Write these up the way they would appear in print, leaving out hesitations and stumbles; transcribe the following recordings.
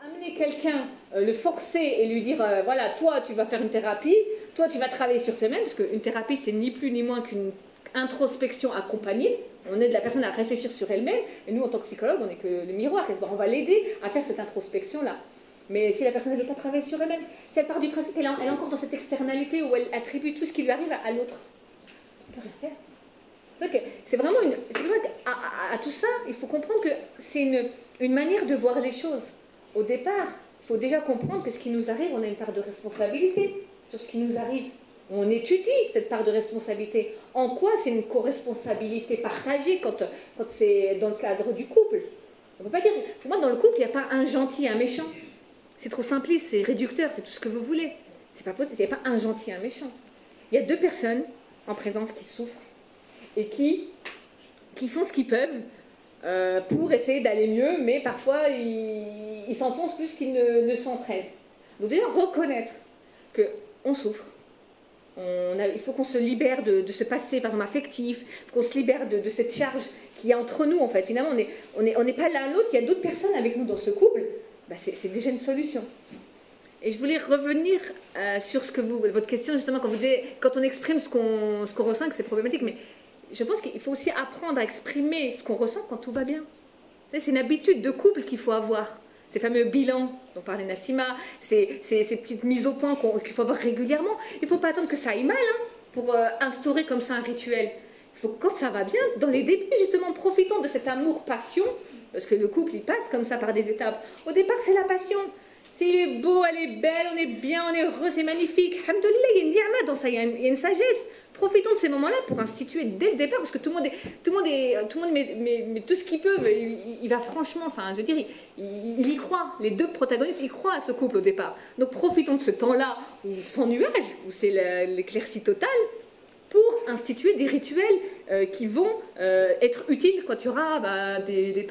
Amener quelqu'un, le forcer et lui dire voilà, toi tu vas faire une thérapie, toi tu vas travailler sur toi-même, parce qu'une thérapie c'est ni plus ni moins qu'une introspection accompagnée. On aide la personne à réfléchir sur elle-même, et nous en tant que psychologue on n'est que le miroir, on va l'aider à faire cette introspection-là. Mais si la personne ne veut pas travailler sur elle-même, si elle part du principe qu'elle est encore dans cette externalité où elle attribue tout ce qui lui arrive à l'autre, elle ne peut rien faire. C'est vraiment c'est pour ça qu'à tout ça, il faut comprendre que c'est une manière de voir les choses. Au départ, il faut déjà comprendre que ce qui nous arrive, on a une part de responsabilité sur ce qui nous arrive. On étudie cette part de responsabilité. En quoi c'est une co-responsabilité partagée quand c'est dans le cadre du couple? On ne peut pas dire, pour moi dans le couple, il n'y a pas un gentil et un méchant. C'est trop simpliste, c'est réducteur, c'est tout ce que vous voulez. C'est pas possible, il n'y a pas un gentil et un méchant. Il y a deux personnes en présence qui souffrent et qui font ce qu'ils peuvent pour essayer d'aller mieux, mais parfois ils s'enfoncent plus qu'ils ne s'entraident. Donc déjà reconnaître qu'on souffre, il faut qu'on se libère de ce passé, par exemple affectif, il faut qu'on se libère de cette charge qu'il y a entre nous en fait. Finalement on n'est pas l'un l'autre, il y a d'autres personnes avec nous dans ce couple, c'est déjà une solution. Et je voulais revenir sur votre question justement quand on exprime ce qu'on ressent, que c'est problématique, mais je pense qu'il faut aussi apprendre à exprimer ce qu'on ressent quand tout va bien. C'est une habitude de couple qu'il faut avoir. Ces fameux bilans dont parlait Nassima, ces petites mises au point qu'il faut avoir régulièrement. Il ne faut pas attendre que ça aille mal pour instaurer comme ça un rituel. Il faut quand ça va bien, dans les débuts justement, profitons de cet amour-passion, parce que le couple il passe comme ça par des étapes. Au départ c'est la passion. Il est beau, elle est belle, on est bien, on est heureux, c'est magnifique. Alhamdoulilah, il y a une ni'ma dans ça, il y a une sagesse. Profitons de ces moments-là pour instituer dès le départ, parce que tout le monde met tout ce qu'il peut, il va franchement, enfin, je veux dire, il y croit. Les deux protagonistes, ils croient à ce couple au départ. Donc profitons de ce temps-là, sans nuage, où c'est l'éclaircie totale, pour instituer des rituels qui vont être utiles quand il y aura des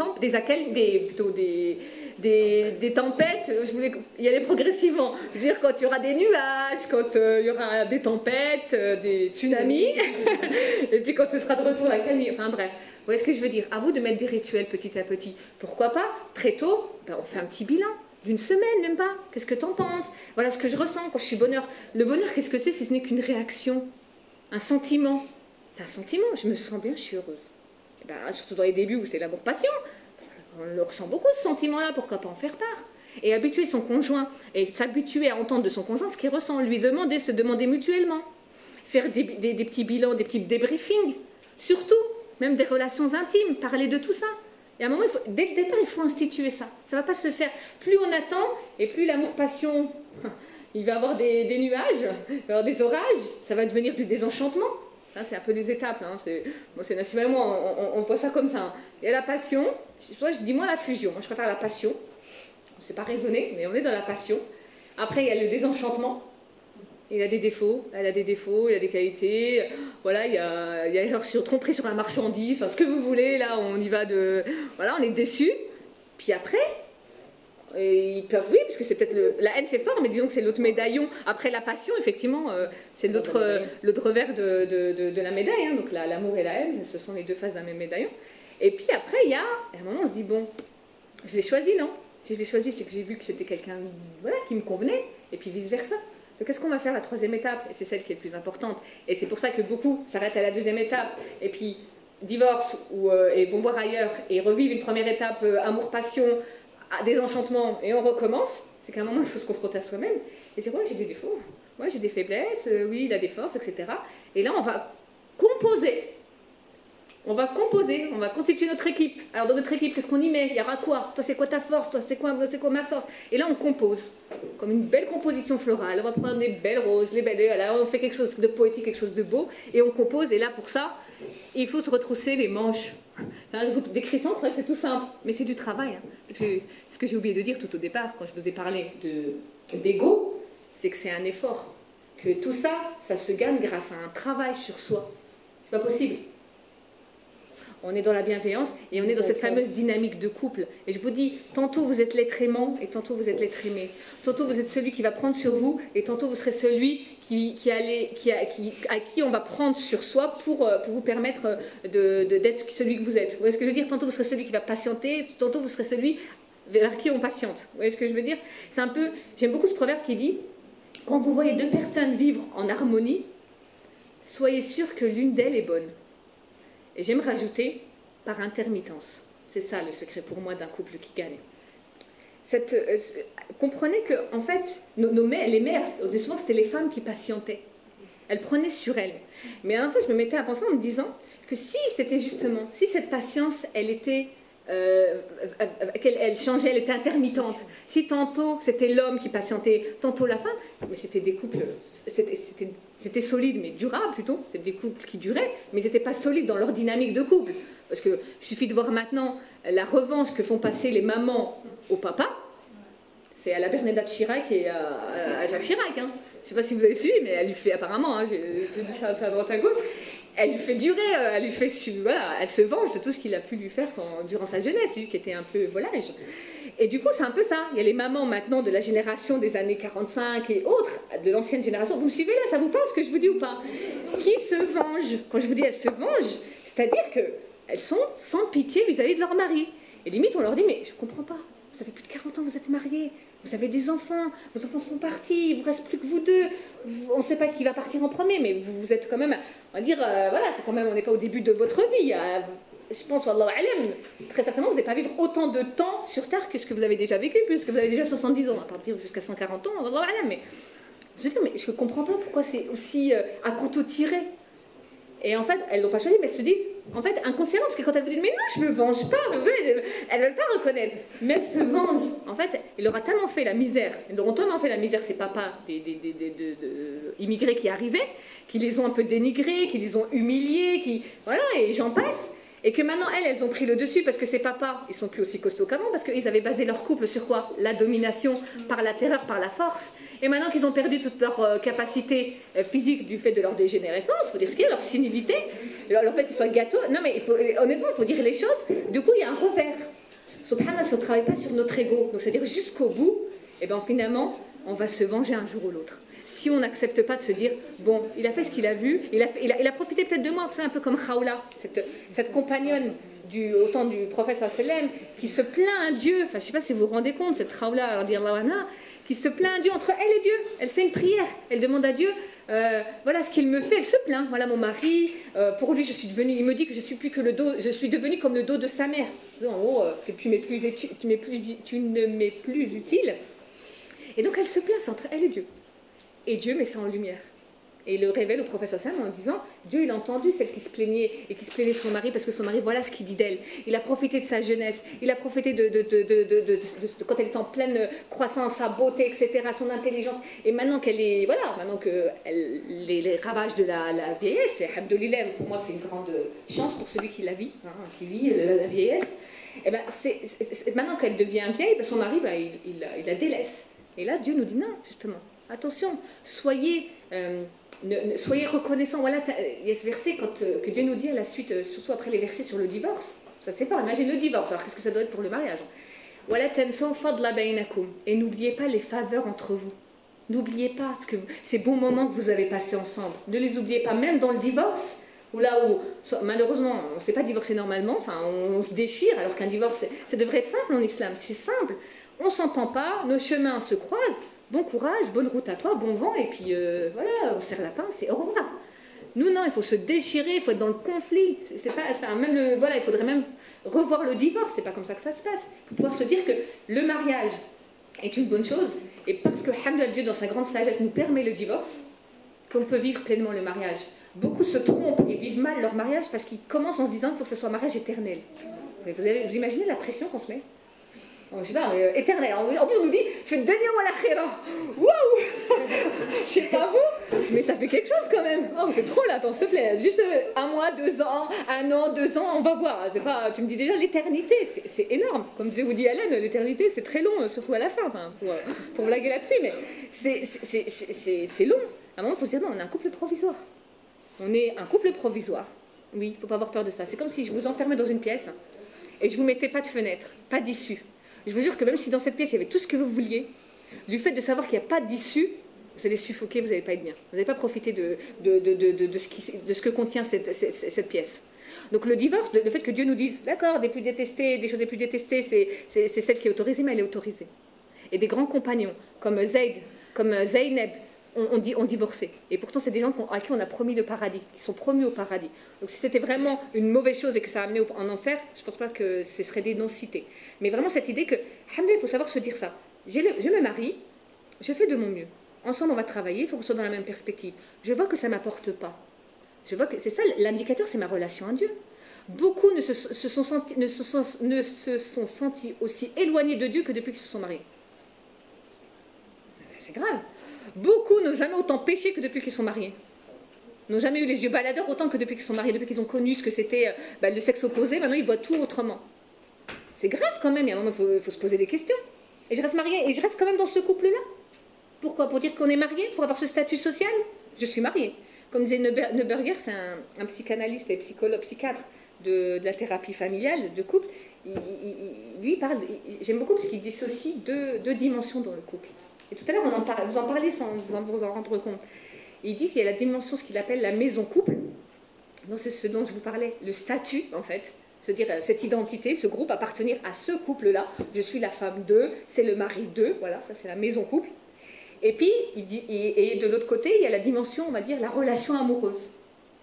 tempêtes, je voulais y aller progressivement. Je veux dire, quand il y aura des nuages, quand il y aura des tempêtes, des tsunamis, et puis quand ce sera de retour la calme. Enfin bref, vous voyez ce que je veux dire? À vous de mettre des rituels petit à petit. Pourquoi pas? Très tôt, on fait un petit bilan. D'une semaine, même pas. Qu'est-ce que t'en penses? Voilà ce que je ressens quand je suis bonheur. Le bonheur, qu'est-ce que c'est si ce n'est qu'une réaction? Un sentiment. C'est un sentiment. Je me sens bien, je suis heureuse. Surtout dans les débuts où c'est l'amour-passion. On le ressent beaucoup ce sentiment-là, pourquoi pas en faire part? Et habituer son conjoint, et s'habituer à entendre de son conjoint ce qu'il ressent, lui demander, se demander mutuellement. Faire des petits bilans, des petits débriefings, surtout, même des relations intimes, parler de tout ça. Et à un moment, dès le départ, il faut instituer ça. Ça ne va pas se faire. Plus on attend, et plus l'amour-passion, il va y avoir des nuages, il va y avoir des orages, ça va devenir du désenchantement. C'est un peu des étapes. C'est Nassima et moi, on voit ça comme ça. Il y a la passion, je dis moi la fusion, moi je préfère la passion. C'est pas raisonné, mais on est dans la passion. Après, il y a le désenchantement. Il a des défauts, elle a des défauts, il a des qualités. Voilà, il y a genre tromperie sur la marchandise, enfin, ce que vous voulez, là, on y va de. Voilà, on est déçus. Puis après. Et ils peuvent, oui, parce que c'est peut-être la haine c'est fort, mais disons que c'est l'autre médaillon. Après la passion, effectivement, c'est l'autre revers de la médaille. Donc l'amour et la haine, ce sont les deux faces d'un même médaillon. Et puis après, il y a à un moment, on se dit bon, je l'ai choisi, non? Si je l'ai choisi, c'est que j'ai vu que c'était quelqu'un, voilà, qui me convenait, et puis vice versa. Donc qu'est-ce qu'on va faire la troisième étape? Et c'est celle qui est le plus importante. Et c'est pour ça que beaucoup s'arrêtent à la deuxième étape, et puis divorcent et vont voir ailleurs et revivent une première étape amour-passion. Des enchantements et on recommence, c'est qu'à un moment il faut se confronter à soi-même et dire ouais j'ai des défauts, ouais j'ai des faiblesses, oui il a des forces, etc. Et là on va composer, on va constituer notre équipe. Alors dans notre équipe qu'est-ce qu'on y met? Il y aura quoi? Toi c'est quoi ta force? Toi c'est quoi ma force? Et là on compose, comme une belle composition florale, on va prendre les belles roses, les belles, là on fait quelque chose de poétique, quelque chose de beau et on compose. Et là pour ça il faut se retrousser les manches. Je vous décris ça, on croit que c'est tout simple, mais c'est du travail. Parce que ce que j'ai oublié de dire tout au départ, quand je vous ai parlé d'ego, c'est que c'est un effort. Que tout ça, ça se gagne grâce à un travail sur soi. C'est pas possible. On est dans la bienveillance et on est dans cette fameuse dynamique de couple. Et je vous dis, tantôt vous êtes l'être aimant et tantôt vous êtes l'être aimé. Tantôt vous êtes celui qui va prendre sur vous et tantôt vous serez celui à qui on va prendre sur soi pour vous permettre d'être celui que vous êtes. Vous voyez ce que je veux dire? Tantôt vous serez celui qui va patienter, tantôt vous serez celui vers qui on patiente. Vous voyez ce que je veux dire? C'est un peu, j'aime beaucoup ce proverbe qui dit, quand vous voyez deux personnes vivre en harmonie, soyez sûr que l'une d'elles est bonne. Et j'aime rajouter, par intermittence. C'est ça le secret pour moi d'un couple qui gagne. Comprenez que, en fait, les mères, souvent c'était les femmes qui patientaient. Elles prenaient sur elles. Mais à un fois, je me mettais à penser en me disant que si c'était justement, si cette patience, elle était, elle changeait, elle était intermittente. Si tantôt c'était l'homme qui patientait, tantôt la femme, mais c'était des couples, c'était solide, mais durable plutôt. C'était des couples qui duraient, mais ils n'étaient pas solides dans leur dynamique de couple. Parce qu'il suffit de voir maintenant la revanche que font passer les mamans au papa. C'est à la Bernadette Chirac et à Jacques Chirac. Hein. Je ne sais pas si vous avez suivi, mais elle lui fait apparemment, hein, j'ai dit ça à droite à gauche, elle lui fait durer, elle lui fait, voilà, elle se venge de tout ce qu'il a pu lui faire durant sa jeunesse, lui qui était un peu volage. Et du coup, c'est un peu ça. Il y a les mamans maintenant de la génération des années 45 et autres, de l'ancienne génération. Vous me suivez là? Ça vous parle ce que je vous dis ou pas? Qui se vengent. Quand je vous dis elles se vengent, c'est-à-dire qu'elles sont sans pitié vis-à-vis de leur mari. Et limite, on leur dit, mais je ne comprends pas. Ça fait plus de 40 ans que vous êtes mariés. Vous avez des enfants, vos enfants sont partis, il ne vous reste plus que vous deux. On ne sait pas qui va partir en premier, mais vous êtes quand même, on va dire, voilà, c'est quand même, on n'est pas au début de votre vie. Je pense, wallahu alam, très certainement, vous n'allez pas vivre autant de temps sur Terre que ce que vous avez déjà vécu, puisque vous avez déjà 70 ans, à partir jusqu'à 140 ans, wallahu alam. Mais je ne comprends pas pourquoi c'est aussi à couteau tiré. Et en fait, elles ne l'ont pas choisi, mais elles se disent, en fait, inconsciemment, parce que quand elles vous disent, mais non, je ne me venge pas, elles ne veulent pas reconnaître, mais elles se vengent. En fait, il leur a tellement fait la misère, ils leur ont tellement fait la misère, ces papas immigrés qui arrivaient, qui les ont un peu dénigrés, qui les ont humiliés, voilà, et j'en passe. Et que maintenant, elles ont pris le dessus parce que ces papas, ils sont plus aussi costauds qu'avant, parce qu'ils avaient basé leur couple sur quoi? La domination, par la terreur, par la force. Et maintenant qu'ils ont perdu toute leur capacité physique du fait de leur dégénérescence, il faut dire ce qu'il y a, leur sénilité, le fait qu'ils soient gâteaux. Non mais honnêtement, il faut dire les choses. Du coup, il y a un revers. Subhanallah, si on ne travaille pas sur notre ego, donc c'est-à-dire jusqu'au bout, et bien finalement, on va se venger un jour ou l'autre. Si on n'accepte pas de se dire, bon, il a fait ce qu'il a vu, il a profité peut-être de moi, c'est un peu comme Khawla, cette compagnonne au temps du prophète sallam, qui se plaint à Dieu, enfin je ne sais pas si vous vous rendez compte, cette Khawla, radiallahu anha, qui se plaint à Dieu entre elle et Dieu, elle fait une prière, elle demande à Dieu, voilà ce qu'il me fait, elle se plaint, voilà mon mari, pour lui je suis devenue, il me dit que je suis devenue comme le dos de sa mère, en gros, tu ne m'es plus utile, et donc elle se plaint, c'est entre elle et Dieu. Et Dieu met ça en lumière. Et il le révèle au prophète sallam en disant, Dieu il a entendu celle qui se plaignait et qui se plaignait de son mari parce que son mari, voilà ce qu'il dit d'elle. Il a profité de sa jeunesse, il a profité de quand elle est en pleine croissance, sa beauté, etc., son intelligence. Et maintenant qu'elle est, voilà, maintenant que les ravages de la vieillesse, et Alhamdoulilah, pour moi c'est une grande chance pour celui qui la vit, hein, qui vit la vieillesse. Et ben, maintenant qu'elle devient vieille, ben, son mari, ben, il la délaisse. Et là, Dieu nous dit non, justement. Attention, soyez reconnaissants. Voilà, il y a ce verset que Dieu nous dit à la suite, surtout après les versets sur le divorce. Ça c'est fort, imagine le divorce. Alors qu'est-ce que ça doit être pour le mariage? Voilà, et n'oubliez pas les faveurs entre vous. N'oubliez pas ces bons moments que vous avez passés ensemble. Ne les oubliez pas, même dans le divorce. Ou là où, malheureusement, on ne sait pas divorcer normalement, enfin, on se déchire, alors qu'un divorce, ça devrait être simple en islam. C'est simple. On ne s'entend pas, nos chemins se croisent. Bon courage, bonne route à toi, bon vent, et puis voilà, on serre la pince et au revoir. Nous, non, il faut se déchirer, il faut être dans le conflit. C'est pas, enfin, même voilà, il faudrait même revoir le divorce, c'est pas comme ça que ça se passe. Il faut pouvoir se dire que le mariage est une bonne chose, et parce que Alhamdoulilah, Dieu, dans sa grande sagesse, nous permet le divorce, qu'on peut vivre pleinement le mariage. Beaucoup se trompent et vivent mal leur mariage parce qu'ils commencent en se disant qu'il faut que ce soit un mariage éternel. Vous imaginez la pression qu'on se met? Je sais pas, éternel. En plus, on nous dit, je vais te donner moi la khira. Waouh. Je sais pas vous, mais ça fait quelque chose quand même. Oh, c'est trop là, attends, s'il te plaît. Juste 1 mois, 2 ans, 1 an, 2 ans, on va voir. Je sais pas, tu me dis déjà l'éternité, c'est énorme. Comme disait Woody Allen, l'éternité c'est très long, surtout à la fin, enfin, pour blaguer là-dessus, mais c'est long. À un moment, il faut se dire, non, on est un couple provisoire. On est un couple provisoire. Oui, il ne faut pas avoir peur de ça. C'est comme si je vous enfermais dans une pièce et je ne vous mettais pas de fenêtre, pas d'issue. Je vous jure que même si dans cette pièce il y avait tout ce que vous vouliez, du fait de savoir qu'il n'y a pas d'issue, vous allez suffoquer, vous n'allez pas être bien. Vous n'allez pas profiter de ce que contient cette pièce. Donc le divorce, le fait que Dieu nous dise, d'accord, des choses les plus détestées, c'est celle qui est autorisée, mais elle est autorisée. Et des grands compagnons, comme Zayd, comme Zaynab, ont divorcé. Et pourtant, c'est des gens à qui on a promis le paradis, qui sont promis au paradis. Donc si c'était vraiment une mauvaise chose et que ça a amené en enfer, je ne pense pas que ce serait des non-cités. Mais vraiment cette idée que, il faut savoir se dire ça. Je me marie, je fais de mon mieux. Ensemble, on va travailler, il faut qu'on soit dans la même perspective. Je vois que ça ne m'apporte pas. Je vois que c'est ça, l'indicateur, c'est ma relation à Dieu. Beaucoup ne se sont sentis aussi éloignés de Dieu que depuis qu'ils se sont mariés. C'est grave. Beaucoup n'ont jamais autant péché que depuis qu'ils sont mariés. N'ont jamais eu les yeux baladeurs autant que depuis qu'ils sont mariés, depuis qu'ils ont connu ce que c'était le sexe opposé. Maintenant, ils voient tout autrement. C'est grave quand même. Il y a un moment, il faut se poser des questions. Et je reste mariée, et je reste quand même dans ce couple-là. Pourquoi? Pour dire qu'on est marié? Pour avoir ce statut social? Je suis mariée. Comme disait Neuberger, c'est un psychanalyste et psychiatre de la thérapie familiale, de couple. Lui, il parle, j'aime beaucoup parce qu'il dissocie deux dimensions dans le couple. Et tout à l'heure, vous en parliez sans vous en rendre compte. Il dit qu'il y a la dimension, ce qu'il appelle la maison couple. Donc c'est ce dont je vous parlais, le statut, en fait. Se dire cette identité, ce groupe, appartenir à ce couple-là. Je suis la femme d'eux, c'est le mari d'eux. Voilà, ça c'est la maison couple. Et puis, et de l'autre côté, il y a la dimension, on va dire, la relation amoureuse.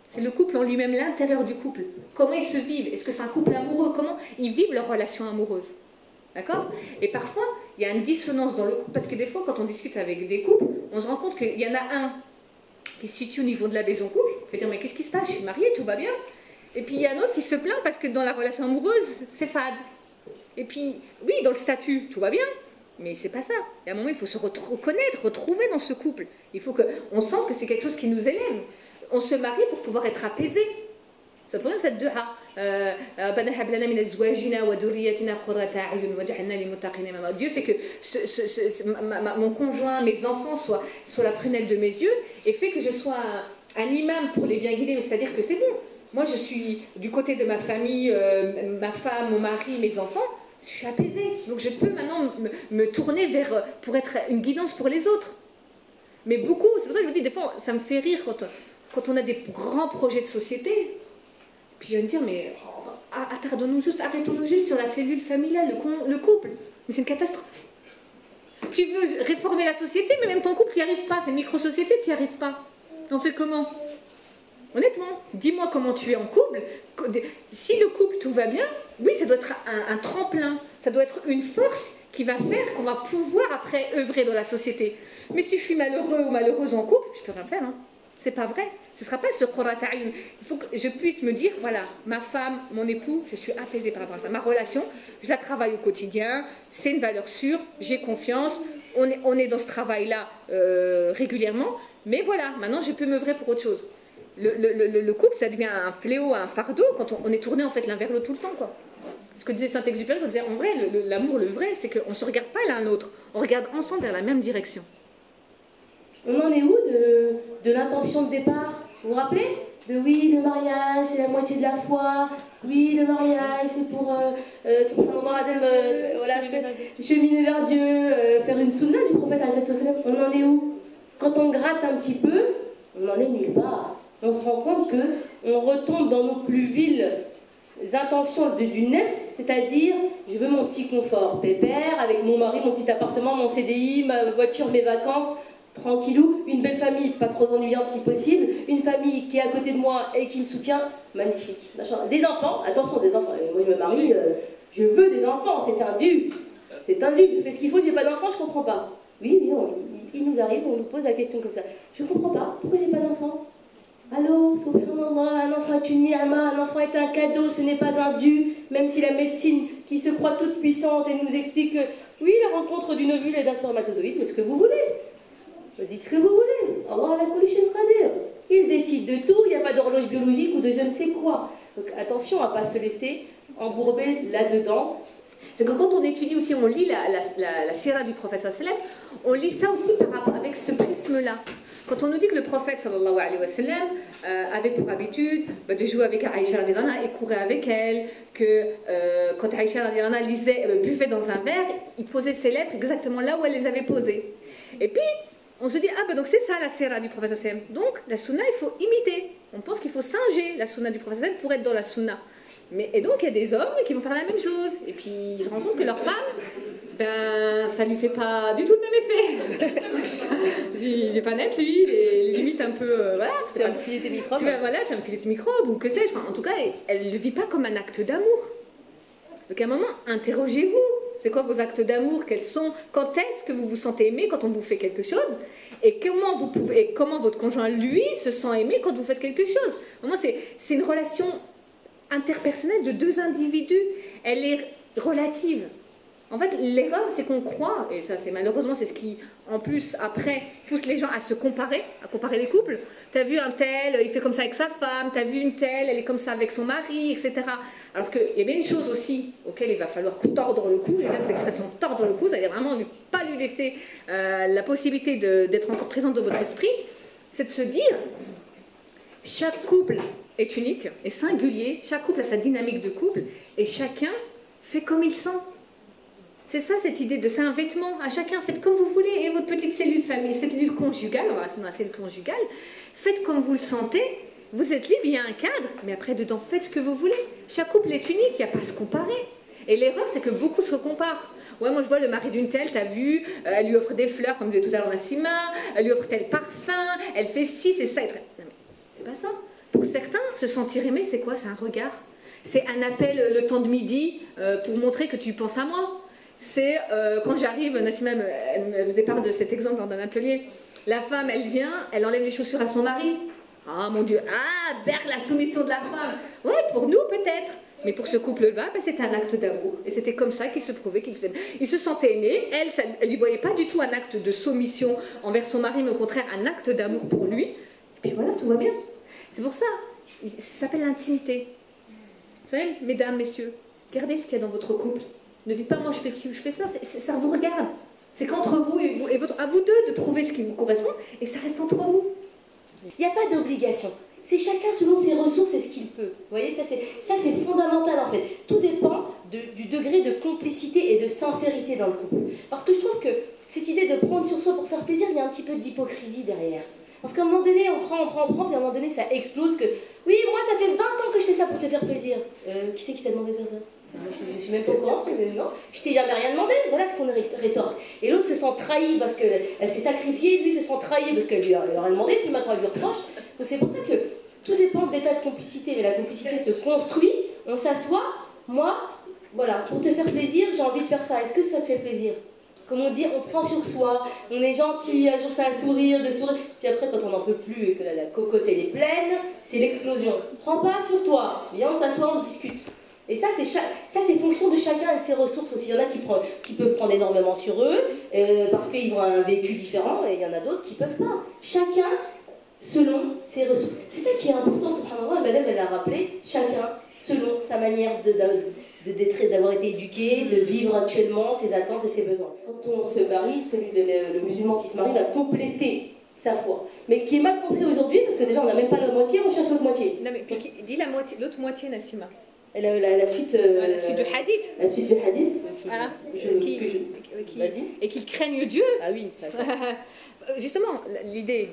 C'est le couple en lui-même, l'intérieur du couple. Comment ils se vivent? Est-ce que c'est un couple amoureux? Comment ils vivent leur relation amoureuse? D'accord? Et parfois, il y a une dissonance dans le couple, parce que des fois, quand on discute avec des couples, on se rend compte qu'il y en a un qui se situe au niveau de la maison couple, il va dire, mais qu'est-ce qui se passe? Je suis mariée, tout va bien. Et puis, il y a un autre qui se plaint parce que dans la relation amoureuse, c'est fade. Et puis, oui, dans le statut, tout va bien. Mais c'est pas ça. Et à un moment, il faut se reconnaître, retrouver dans ce couple. Il faut qu'on sente que c'est quelque chose qui nous élève. On se marie pour pouvoir être apaisé. Ça peut être cette dua. Dieu fait que mon conjoint, mes enfants soient sur la prunelle de mes yeux et fait que je sois un imam pour les bien guider. C'est-à-dire que c'est bon. Moi, je suis du côté de ma famille, ma femme, mon mari, mes enfants. Je suis apaisée. Donc je peux maintenant me tourner pour être une guidance pour les autres. Mais beaucoup, c'est pour ça que je vous dis, des fois, ça me fait rire quand on a des grands projets de société. Puis je vais me dire, mais arrêtons-nous juste sur la cellule familiale, le couple. Mais c'est une catastrophe. Tu veux réformer la société, mais même ton couple, tu n'y arrives pas. C'est une micro-société, tu n'y arrives pas. On fait comment? Honnêtement, dis-moi comment tu es en couple. Si le couple, tout va bien, oui, ça doit être un tremplin. Ça doit être une force qui va faire qu'on va pouvoir après œuvrer dans la société. Mais si je suis malheureux ou malheureuse en couple, je ne peux rien faire. Hein. C'est pas vrai. Ce ne sera pas ce qurrata'ayun. Il faut que je puisse me dire, voilà, ma femme, mon époux, je suis apaisée par rapport à ça. Ma relation, je la travaille au quotidien, c'est une valeur sûre, j'ai confiance, on est dans ce travail-là régulièrement. Mais voilà, maintenant je peux m'œuvrer pour autre chose. Le couple, ça devient un fléau, un fardeau quand on est tourné en fait l'un vers l'autre tout le temps, quoi. Ce que disait Saint-Exupéry, on disait en vrai, l'amour, le vrai, c'est qu'on ne se regarde pas l'un l'autre, on regarde ensemble vers la même direction. On en est où de l'intention de départ? Vous vous rappelez? Oui, le mariage, c'est la moitié de la foi. Oui, le mariage, c'est pour voilà, cheminer vers Dieu, faire une sunna du prophète. On en est où? Quand on gratte un petit peu, on en est nulle part. On se rend compte qu'on retombe dans nos plus viles intentions du nefs, c'est-à-dire je veux mon petit confort pépère avec mon mari, mon petit appartement, mon CDI, ma voiture, mes vacances, tranquillou, une belle famille, pas trop ennuyante si possible, une famille qui est à côté de moi et qui me soutient, magnifique. Des enfants, attention, des enfants. Moi je me marie, je veux des enfants, c'est un dû. C'est un dû, je fais ce qu'il faut, j'ai pas d'enfants, je comprends pas. Oui, il nous arrive, on nous pose la question comme ça. Je comprends pas, pourquoi j'ai pas d'enfants? Allô, subhanallah, un enfant est une ni'ama, un enfant est un cadeau, ce n'est pas un dû, même si la médecine qui se croit toute puissante et nous explique que, oui, la rencontre d'une ovule et d'un spermatozoïde, mais ce que vous voulez. Dites ce que vous voulez. Allah la kulli qadir. Il décide de tout, il n'y a pas d'horloge biologique ou de je ne sais quoi. Donc attention à ne pas se laisser embourber là-dedans. C'est que quand on étudie aussi, on lit la sira du prophète sallallahu alayhi wa sallam, on lit ça aussi par rapport avec ce prisme-là. Quand on nous dit que le prophète sallallahu alayhi wa sallam avait pour habitude de jouer avec Aïcha radhiyallahu anha et courir avec elle, que quand Aïcha radhiyallahu anha buvait dans un verre, il posait ses lèvres exactement là où elle les avait posées. Et puis, on se dit, ah ben donc c'est ça la sira du prophète sallallahu alayhi wa sallam. Donc, la sunna, il faut imiter. On pense qu'il qu'il faut singer la sunna du prophète pour être dans la sunna. Et donc il y a des hommes qui vont faire la même chose. Et puis ils se rendent compte que leur femme, ben ça lui fait pas du tout le même effet. J'ai pas net lui, il limite un peu, voilà. Tu vas me filer tes microbes. Tu vas me filer tes microbes ou que sais-je. Enfin, en tout cas, elle ne le vit pas comme un acte d'amour. Donc à un moment, interrogez-vous. C'est quoi vos actes d'amour? Quels sont? Quand est-ce que vous vous sentez aimé quand on vous fait quelque chose? Et comment votre conjoint, lui, se sent aimé quand vous faites quelque chose? Vraiment, c'est une relation interpersonnelle de deux individus. Elle est relative. En fait, l'erreur, c'est qu'on croit, et ça, c'est malheureusement, c'est ce qui, en plus, après, pousse les gens à comparer les couples. T'as vu un tel, il fait comme ça avec sa femme, t'as vu une telle, elle est comme ça avec son mari, etc. Alors qu'il y a bien une chose aussi auquel il va falloir tordre le cou, j'aime bien cette expression tordre le cou, c'est-à-dire vraiment ne pas lui laisser la possibilité d'être encore présente dans votre esprit, c'est de se dire, chaque couple est unique et singulier, chaque couple a sa dynamique de couple, et chacun fait comme il sent. C'est ça cette idée de c'est un vêtement, à chacun faites comme vous voulez, et votre petite cellule famille, cette cellule conjugale, on va rester dans la cellule conjugale, faites comme vous le sentez, vous êtes libre, il y a un cadre, mais après dedans faites ce que vous voulez. Chaque couple est unique, il n'y a pas à se comparer. Et l'erreur c'est que beaucoup se comparent. Ouais, moi je vois le mari d'une telle, t'as vu, elle lui offre des fleurs, comme disait tout à l'heure Nassima, elle lui offre tel parfum, elle fait ci, c'est ça. Non, mais c'est pas ça. Pour certains, se sentir aimé, c'est quoi? C'est un regard. C'est un appel le temps de midi pour montrer que tu penses à moi. C'est quand j'arrive, Nassima elle faisait part de cet exemple dans un atelier, la femme elle vient, elle enlève les chaussures à son mari. Ah mon Dieu, vers la soumission de la femme. Ouais, pour nous peut-être, mais pour ce couple-là, ben, c'était un acte d'amour. Et c'était comme ça qu'ils se prouvaient qu'ils s'aimaient. Ils se sentaient aimés, elle n'y voyait pas du tout un acte de soumission envers son mari, mais au contraire un acte d'amour pour lui. Et puis voilà, tout va bien. C'est pour ça, ça s'appelle l'intimité. Vous savez, mesdames, messieurs, regardez ce qu'il y a dans votre couple. Ne dites pas moi je fais ci ou je fais ça, ça vous regarde. C'est qu'entre vous et à vous deux de trouver ce qui vous correspond et ça reste entre vous. Il n'y a pas d'obligation. C'est chacun selon ses ressources et ce qu'il peut. Vous voyez, ça c'est fondamental en fait. Tout dépend du degré de complicité et de sincérité dans le couple. Parce que je trouve que cette idée de prendre sur soi pour faire plaisir, il y a un petit peu d'hypocrisie derrière. Parce qu'à un moment donné, on prend, puis à un moment donné, ça explose que oui, moi ça fait 20 ans que je fais ça pour te faire plaisir. Qui c'est qui t'a demandé de faire ça? Je ne suis même pas au courant, non, je t'ai jamais rien demandé, voilà ce qu'on rétorque. Et l'autre se sent trahi parce qu'elle s'est sacrifiée, lui se sent trahi parce qu'elle lui a rien demandé, puis maintenant elle lui reproche. Donc c'est pour ça que tout dépend de l'état de complicité, mais la complicité se construit, on s'assoit, moi, voilà, pour te faire plaisir, j'ai envie de faire ça, est-ce que ça te fait plaisir? Comme on dit, on prend sur soi, on est gentil, un jour c'est un sourire, deux sourires, puis après quand on n'en peut plus et que la cocotte elle est pleine, c'est l'explosion. Prends pas sur toi, viens on s'assoit, on discute. Et ça c'est fonction de chacun et de ses ressources aussi. Il y en a qui peuvent prendre énormément sur eux, parce qu'ils ont un vécu différent, et il y en a d'autres qui ne peuvent pas. Chacun selon ses ressources. C'est ça qui est important, subhanallah, madame elle l'a rappelé, chacun selon sa manière d'avoir été éduqué, de vivre actuellement, ses attentes et ses besoins. Quand on se marie, le musulman qui se marie va compléter sa foi. Mais qui est mal compris aujourd'hui, parce que déjà on n'a même pas la moitié, on cherche l'autre moitié. Non mais dis l'autre moitié, Nassima. La suite, la suite du hadith. La suite du hadith. Voilà. Vas-y. Et qu'ils craignent Dieu. Ah oui. Justement, l'idée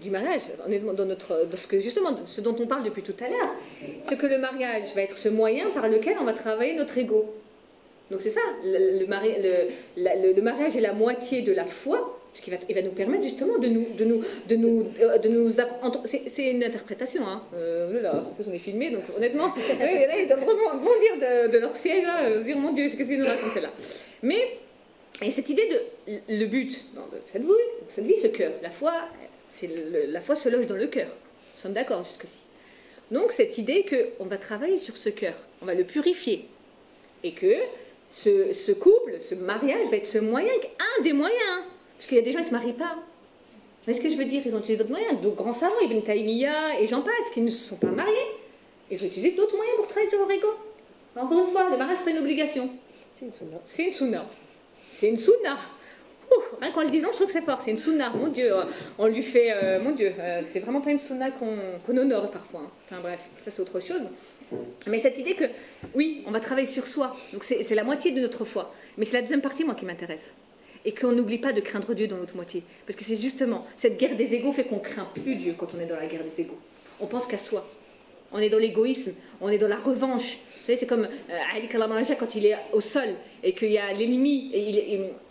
du mariage, honnêtement, dans ce dont on parle depuis tout à l'heure, c'est que le mariage va être ce moyen par lequel on va travailler notre ego. Donc c'est ça, le mariage est la moitié de la foi. Il va nous permettre justement c'est une interprétation, hein. Là, on est filmé, donc honnêtement, ils doivent vraiment bondir de leur siège, là, dire mon Dieu, qu'est-ce qu'ils nous racontent celle-là. Mais, et cette idée le but de cette vie, ce cœur, la foi, la foi se loge dans le cœur. Nous sommes d'accord jusqu'ici. Donc cette idée qu'on va travailler sur ce cœur, on va le purifier, et que ce couple, ce mariage va être ce moyen, un des moyens. Parce qu'il y a des gens qui ne se marient pas. Mais ce que je veux dire, ils ont utilisé d'autres moyens. De grands savants, Ibn Taymiyyah et j'en passe, qui ne se sont pas mariés. Ils ont utilisé d'autres moyens pour travailler sur leur ego. Encore une fois, le mariage, c'est pas une obligation. C'est une sunna. C'est une sunna. C'est une sunna. Rien qu'en le disant, je trouve que c'est fort. C'est une sunna. Mon Dieu, on lui fait... mon Dieu, c'est vraiment pas une sunna qu'on honore parfois. Hein. Enfin bref, ça c'est autre chose. Mais cette idée que, oui, on va travailler sur soi. Donc c'est la moitié de notre foi. Mais c'est la deuxième partie, moi, qui m'intéresse. Et qu'on n'oublie pas de craindre Dieu dans l'autre moitié. Parce que c'est justement, cette guerre des égos fait qu'on ne craint plus Dieu quand on est dans la guerre des égos. on pense qu'à soi. On est dans l'égoïsme, on est dans la revanche. Vous savez, c'est comme Ali Kalamaja quand il est au sol et qu'il y a l'ennemi,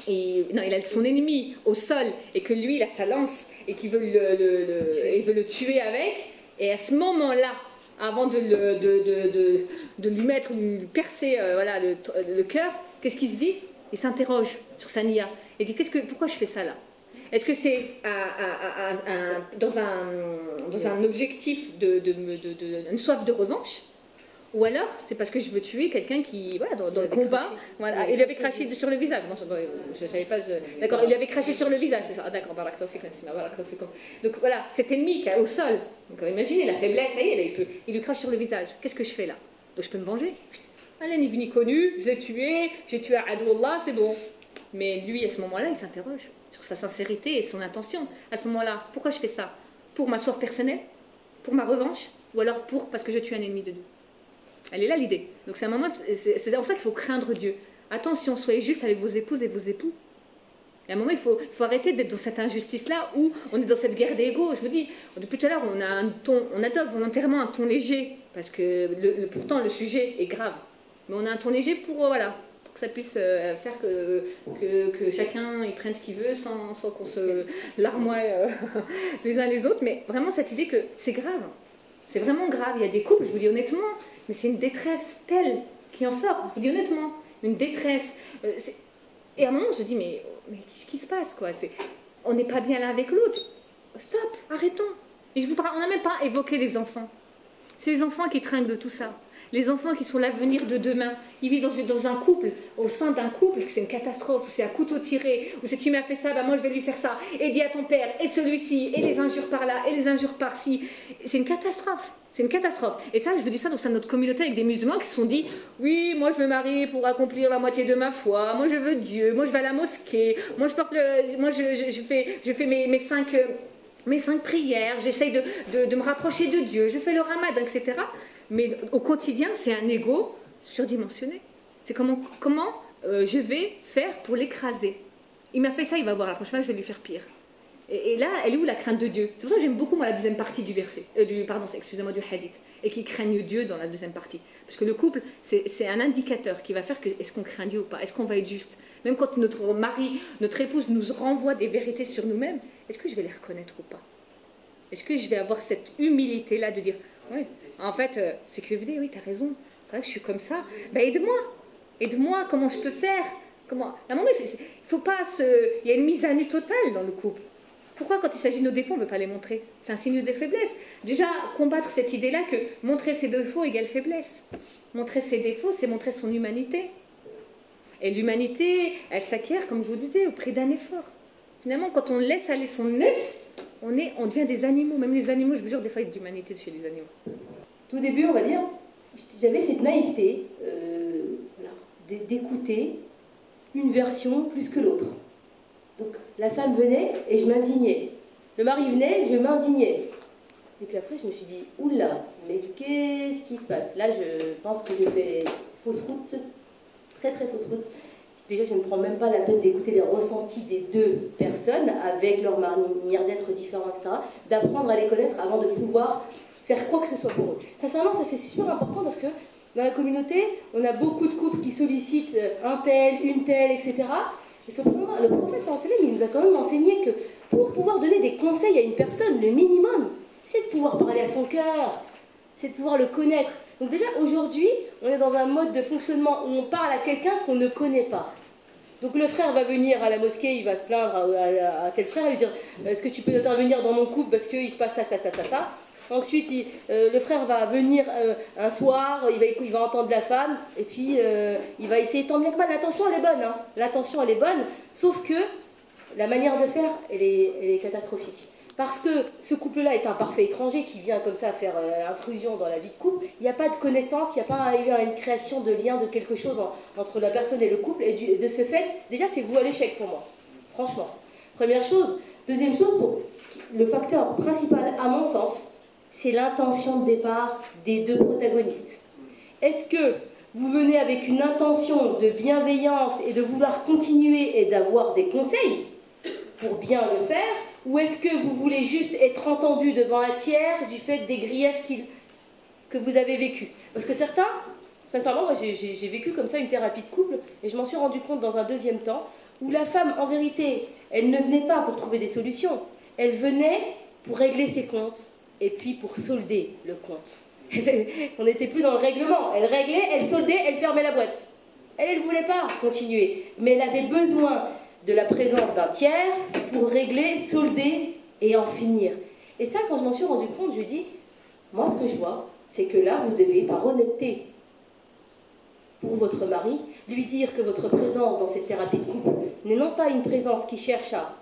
il a son ennemi au sol et que lui il a sa lance et qu'il veut il veut le tuer avec. Et à ce moment-là, avant de lui percer voilà, le cœur, qu'est-ce qu'il se dit? Il s'interroge sur sa niya. Il dit pourquoi je fais ça là? Est-ce que c'est dans un objectif une soif de revanche? Ou alors c'est parce que je veux tuer quelqu'un qui, voilà, dans le combat, voilà, il avait craché sur le visage. Non, je savais pas. D'accord, il avait craché sur le visage. Ah, d'accord, donc voilà, cet ennemi qui est au sol. Donc imaginez la faiblesse, ça y est, il lui crache sur le visage. Qu'est-ce que je fais là? Donc je peux me venger. Allez, ni vu ni connu, je l'ai tué, j'ai tué Adoullah, c'est bon. Mais lui, à ce moment-là, il s'interroge sur sa sincérité et son intention. À ce moment-là, pourquoi je fais ça? Pour ma soif personnelle? Pour ma revanche? Ou alors parce que je tue un ennemi de Dieu? Elle est là l'idée. Donc c'est un moment, c'est dans ça qu'il faut craindre Dieu. Attention, soyez juste avec vos épouses et vos époux. Et à un moment, il faut arrêter d'être dans cette injustice-là où on est dans cette guerre d'ego. Je vous dis, depuis tout à l'heure, on adopte volontairement un ton léger, parce que pourtant le sujet est grave. Mais on a un ton léger pour que ça puisse faire que chacun il prenne ce qu'il veut sans qu'on se larmoie les uns les autres. Mais vraiment cette idée que c'est grave. C'est vraiment grave. Il y a des couples, je vous dis honnêtement, mais c'est une détresse telle qui en sort. Je vous dis honnêtement, une détresse. Et à un moment, je dis, mais qu'est-ce qui se passe quoi? On n'est pas bien l'un avec l'autre. Stop, arrêtons. Et on n'a même pas évoqué les enfants. C'est les enfants qui trinquent de tout ça. Les enfants qui sont l'avenir de demain. Ils vivent dans un couple, au sein d'un couple, c'est une catastrophe, c'est à couteau tiré, ou si tu m'as fait ça, bah moi je vais lui faire ça. Et dis à ton père, et celui-ci, et les injures par là, et les injures par-ci. C'est une catastrophe. C'est une catastrophe. Et ça, je vous dis ça au sein de notre communauté avec des musulmans qui se sont dit, oui, moi je me marie pour accomplir la moitié de ma foi, moi je veux Dieu, moi je vais à la mosquée, moi je porte je fais mes 5 prières, j'essaye de me rapprocher de Dieu, je fais le ramadan, etc. Mais au quotidien, c'est un ego surdimensionné. C'est comment je vais faire pour l'écraser. Il m'a fait ça, il va voir, la prochaine fois, je vais lui faire pire. Et là, elle est où la crainte de Dieu? C'est pour ça que j'aime beaucoup moi, la deuxième partie du verset, du hadith, et qu'ils craignent Dieu dans la deuxième partie. Parce que le couple, c'est un indicateur qui va faire que est-ce qu'on craint Dieu ou pas, est-ce qu'on va être juste. Même quand notre mari, notre épouse nous renvoie des vérités sur nous-mêmes, est-ce que je vais les reconnaître ou pas? Est-ce que je vais avoir cette humilité-là de dire, ouais, en fait, c'est que oui, tu as raison, c'est vrai que je suis comme ça, ben aide-moi, comment je peux faire? À un moment, il faut pas il y a une mise à nu totale dans le couple. Pourquoi quand il s'agit de nos défauts, on ne veut pas les montrer? C'est un signe de faiblesse. Déjà, combattre cette idée-là que montrer ses défauts égale faiblesse. Montrer ses défauts, c'est montrer son humanité. Et l'humanité, elle s'acquiert, comme je vous disais, au prix d'un effort. Finalement, quand on laisse aller son nefs, on devient des animaux. Même les animaux, je vous jure, des fois, il y a de l'humanité chez les animaux. Tout début, on va dire, j'avais cette naïveté d'écouter une version plus que l'autre. Donc la femme venait et je m'indignais. Le mari venait, je m'indignais. Et puis après, je me suis dit, oula, mais qu'est-ce qui se passe? Là, je pense que je fais fausse route, très très fausse route. Déjà, je ne prends même pas la peine d'écouter les ressentis des deux personnes avec leur manière d'être différente, etc. D'apprendre à les connaître avant de pouvoir faire quoi que ce soit pour eux. Sincèrement, ça c'est super important parce que dans la communauté, on a beaucoup de couples qui sollicitent un tel, une telle, etc. Et cependant, le prophète sallallahu il nous a quand même enseigné que pour pouvoir donner des conseils à une personne, le minimum, c'est de pouvoir parler à son cœur, c'est de pouvoir le connaître. Donc déjà, aujourd'hui, on est dans un mode de fonctionnement où on parle à quelqu'un qu'on ne connaît pas. Donc le frère va venir à la mosquée, il va se plaindre à tel frère et lui dire « Est-ce que tu peux intervenir dans mon couple parce qu'il se passe ça, ça, ça, ça, ça ?» Ensuite, le frère va venir un soir, il va entendre la femme, et puis il va essayer tant bien que mal. L'intention, elle est bonne, hein. L'intention, elle est bonne, sauf que la manière de faire, elle est catastrophique. Parce que ce couple-là est un parfait étranger qui vient comme ça faire intrusion dans la vie de couple. Il n'y a pas de connaissance, il n'y a pas eu une création de lien, de quelque chose entre la personne et le couple. Et de ce fait, déjà, c'est voué à l'échec pour moi, franchement. Première chose. Deuxième chose, le facteur principal, à mon sens, c'est l'intention de départ des deux protagonistes. Est-ce que vous venez avec une intention de bienveillance et de vouloir continuer et d'avoir des conseils pour bien le faire, ou est-ce que vous voulez juste être entendu devant un tiers du fait des griefs que vous avez vécus? Parce que certains, sincèrement, moi j'ai vécu comme ça une thérapie de couple, et je m'en suis rendu compte dans un deuxième temps, où la femme, en vérité, elle ne venait pas pour trouver des solutions, elle venait pour régler ses comptes, et puis pour solder le compte. On n'était plus dans le règlement, elle réglait, elle soldait, elle fermait la boîte. Elle ne voulait pas continuer, mais elle avait besoin de la présence d'un tiers pour régler, solder et en finir. Et ça, quand je m'en suis rendu compte, je dis, moi ce que je vois, c'est que là, vous devez, par honnêteté pour votre mari, lui dire que votre présence dans cette thérapie de couple n'est non pas une présence qui cherche à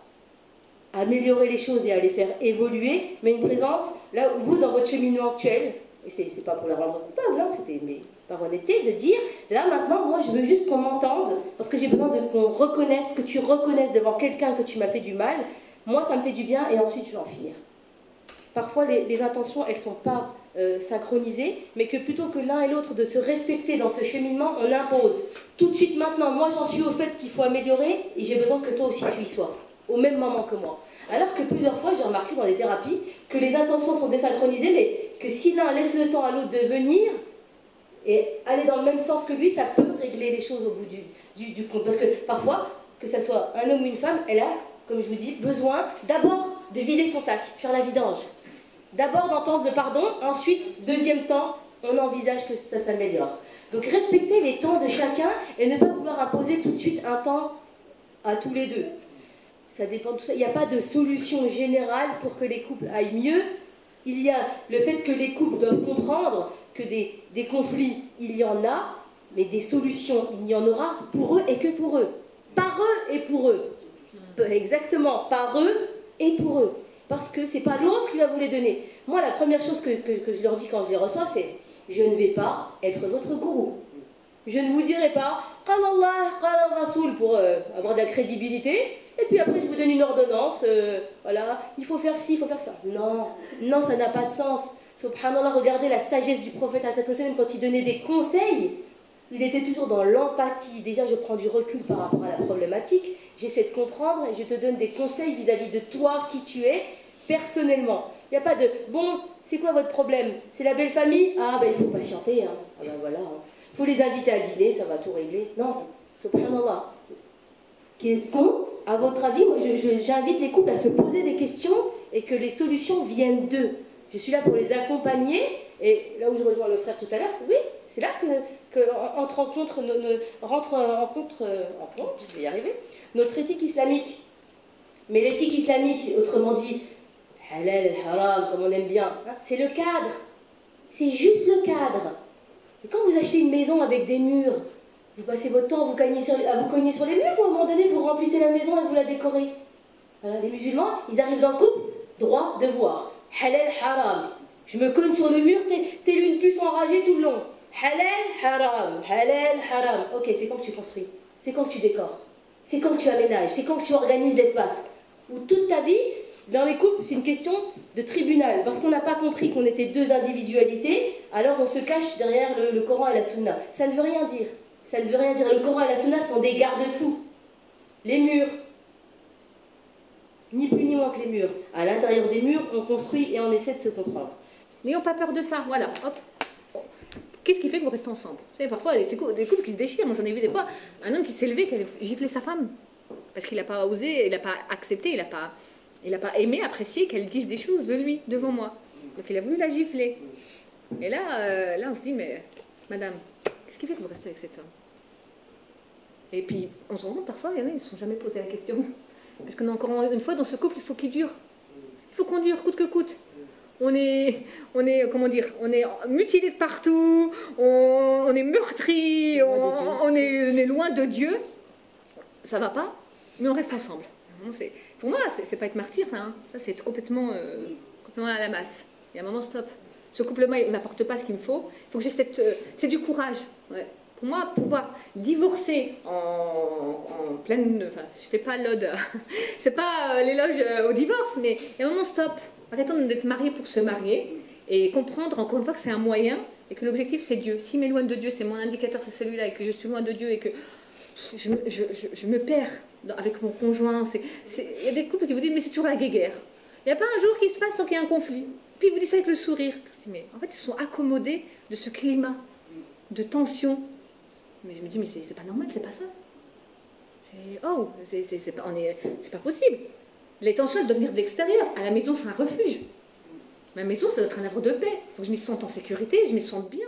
améliorer les choses et à les faire évoluer, mais une présence, là où vous, dans votre cheminement actuel, et c'est pas pour la rendre coupable, hein, c'était par honnêteté, de dire, là maintenant, moi je veux juste qu'on m'entende, parce que j'ai besoin qu'on reconnaisse, que tu reconnaisses devant quelqu'un que tu m'as fait du mal, moi ça me fait du bien et ensuite je vais en finir. Parfois les intentions, elles ne sont pas synchronisées, mais que plutôt que l'un et l'autre de se respecter dans ce cheminement, on impose. Tout de suite maintenant, moi j'en suis au fait qu'il faut améliorer, et j'ai besoin que toi aussi tu y sois, au même moment que moi. Alors que plusieurs fois, j'ai remarqué dans les thérapies que les intentions sont désynchronisées, mais que si l'un laisse le temps à l'autre de venir et aller dans le même sens que lui, ça peut régler les choses au bout du compte. Parce que parfois, que ce soit un homme ou une femme, elle a, comme je vous dis, besoin d'abord de vider son sac, faire la vidange. D'abord d'entendre le pardon, ensuite, deuxième temps, on envisage que ça s'améliore. Donc respecter les temps de chacun et ne pas vouloir imposer tout de suite un temps à tous les deux. Ça dépend de tout ça. Il n'y a pas de solution générale pour que les couples aillent mieux. Il y a le fait que les couples doivent comprendre que des conflits, il y en a, mais des solutions, il y en aura pour eux et que pour eux. Par eux et pour eux. Exactement, par eux et pour eux. Parce que ce n'est pas l'autre qui va vous les donner. Moi, la première chose que je leur dis quand je les reçois, c'est « Je ne vais pas être votre gourou. Je ne vous dirai pas « Qal Allah, qal Rasoul » pour avoir de la crédibilité. Et puis après, je vous donne une ordonnance, voilà, il faut faire ci, il faut faire ça. Non, non, ça n'a pas de sens. Subhanallah, regardez la sagesse du prophète quand il donnait des conseils, il était toujours dans l'empathie. Déjà, je prends du recul par rapport à la problématique, j'essaie de comprendre et je te donne des conseils vis-à-vis de toi, qui tu es, personnellement. Il n'y a pas de, bon, c'est quoi votre problème? C'est la belle famille? Ah, ben il faut patienter, hein. Ah ben voilà, il faut les inviter à dîner, ça va tout régler. Non, subhanallah. Quels sont, à votre avis, moi j'invite les couples à se poser des questions et que les solutions viennent d'eux. Je suis là pour les accompagner, et là où je rejoins le frère tout à l'heure, oui, c'est là que rentre en compte, je vais y arriver, notre éthique islamique. Mais l'éthique islamique, autrement dit, halal, haram, comme on aime bien, hein, c'est le cadre. C'est juste le cadre. Et quand vous achetez une maison avec des murs, vous passez votre temps à vous cogner sur les murs, ou à un moment donné, vous remplissez la maison et vous la décorez. Voilà, les musulmans, ils arrivent dans le couple, droit, devoir. Halal, haram. Je me cogne sur le mur, t'es une puce enragée tout le long. Halal, haram. Halal, haram. Ok, c'est quand que tu construis. C'est quand que tu décores. C'est quand que tu aménages. C'est quand que tu organises l'espace. Ou toute ta vie, dans les couples, c'est une question de tribunal. Parce qu'on n'a pas compris qu'on était deux individualités, alors on se cache derrière le Coran et la Sunna. Ça ne veut rien dire. Ça ne veut rien dire. Le Coran et la Sunna sont des garde-fous. Les murs, ni plus ni moins que les murs. À l'intérieur des murs, on construit et on essaie de se comprendre. N'ayons pas peur de ça, voilà, hop. Qu'est-ce qui fait que vous restez ensemble? Vous savez, parfois, des couples qui se déchirent. Moi, j'en ai vu des fois, un homme qui s'est levé, qui allait gifler sa femme. Parce qu'il n'a pas osé, il n'a pas accepté, il n'a pas aimé, apprécié qu'elle dise des choses de lui, devant moi. Donc il a voulu la gifler. Et là, on se dit, mais madame, qu'est-ce qui fait que vous restez avec cet homme? Et puis, on se rend compte parfois, il y en a, ils ne se sont jamais posé la question. Parce qu'on a encore une fois, dans ce couple, il faut qu'il dure. Il faut qu'on dure, coûte que coûte. On est mutilé de partout, on est meurtri, on est loin de Dieu. Ça va pas, mais on reste ensemble. Pour moi, c'est pas être martyr, ça. Hein. Ça, c'est être complètement à la masse. Il y a un moment, stop. Ce couple-là, il n'apporte pas ce qu'il me faut. Il faut que j'ai c'est du courage. Ouais. Pour moi, pouvoir divorcer en pleine... Enfin, je fais pas l'ode... c'est pas l'éloge au divorce, mais il y a un moment, stop. Arrêtons d'être mariés pour se marier et comprendre encore une fois que c'est un moyen et que l'objectif c'est Dieu. S'il m'éloigne de Dieu, c'est mon indicateur, c'est celui-là, et que je suis loin de Dieu et que je me perds. avec mon conjoint. Il y a des couples qui vous disent, mais c'est toujours la guéguerre. Il n'y a pas un jour qui se passe sans qu'il y ait un conflit. Puis ils vous disent ça avec le sourire. Je dis, mais en fait, ils sont accommodés de ce climat de tension. Mais je me dis, mais c'est pas normal, c'est pas ça. C'est pas possible. Les tensions, elles doivent venir de l'extérieur. À la maison, c'est un refuge. Ma maison, ça doit être un havre de paix. Il faut que je m'y sente en sécurité, je m'y sente bien.